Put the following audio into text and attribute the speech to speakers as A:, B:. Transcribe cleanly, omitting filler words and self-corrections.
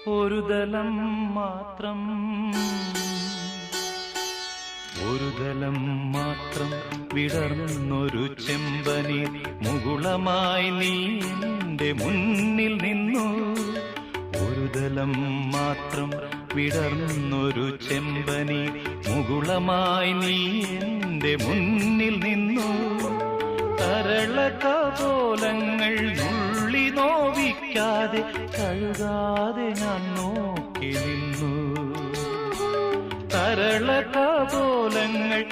A: ഒരു ദലം മാത്രം വിടർന്നൊരു ചെമ്പനീർ മുകുളമായി നീ എന്റെ മുന്നിൽ നിന്നു. ഒരു ദലം മാത്രം വിടർന്നൊരു ചെമ്പനീർ മുകുളമായി നീ എന്റെ മുന്നിൽ നിന്നു. തരളകപോലങ്ങൾ നുള്ളി നോവിക്കാതെ കഴുകാതെ ഞാൻ നോക്കി നിന്നു. തരളകപോലങ്ങൾ